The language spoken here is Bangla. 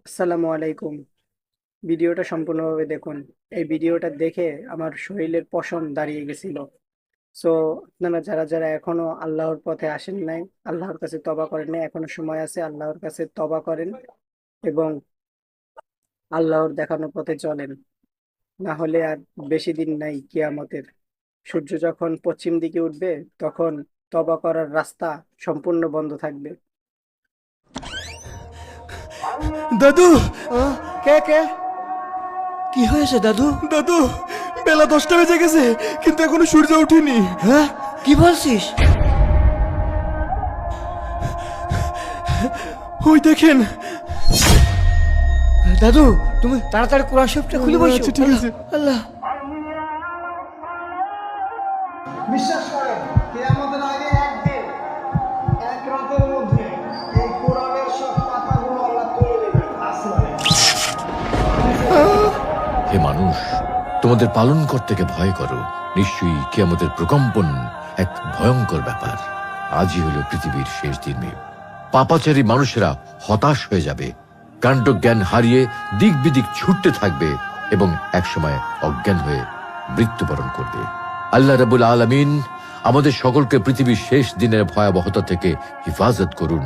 আসসালামু আলাইকুম। ভিডিওটা সম্পূর্ণভাবে দেখুন। এই ভিডিওটা দেখে আমার শরীরের পশম দাঁড়িয়ে গেছিল। সো আপনারা যারা যারা এখনো আল্লাহর পথে আসেন নাই, আল্লাহর কাছে তওবা করেন নাই, এখনো সময় আছে, আল্লাহর কাছে তওবা করেন এবং আল্লাহর দেখানো পথে চলেন। না হলে আর বেশি দিন নাই কিয়ামতের। সূর্য যখন পশ্চিম দিকে উঠবে, তখন তওবা করার রাস্তা সম্পূর্ণ বন্ধ থাকবে। দাদু, কে কে? কি হয়েছে দাদু? দাদু, বেলা 10টা বেজে গেছে কিন্তু এখনো সূর্য ওঠেনি। হ্যাঁ, কি বলছিস? ওই দেখেন। দাদু, তুমি তাড়াতাড়ি কোরআন শরীফটা খুলে বসো। আচ্ছা, ঠিক আছে। আল্লাহ। বিশ্বাস করেন কিয়ামতের আগে একদিন এক রাতের মধ্যে এই কোরআনের সব পাতাগুলো আল্লাহ তুলে নেবেন আসমানে। হে মানুষ, তোমাদের পালনকর্তাকে ভয় করো। নিশ্চয়ই কিয়ামতের প্রকম্পন এক ভয়ঙ্কর ব্যাপার। আজই হলো পৃথিবীর শেষ দিন। পাপাচারী মানুষেরা হতাশ হয়ে যাবে, কাণ্ডজ্ঞান হারিয়ে দিক বিদিক ছুটতে থাকবে এবং একসময় অজ্ঞান হয়ে মৃত্যুবরণ করবে। আল্লাহ রাব্বুল আলামিন আমাদের সকলকে পৃথিবীর শেষ দিনের ভয়াবহতা থেকে হিফাজত করুন।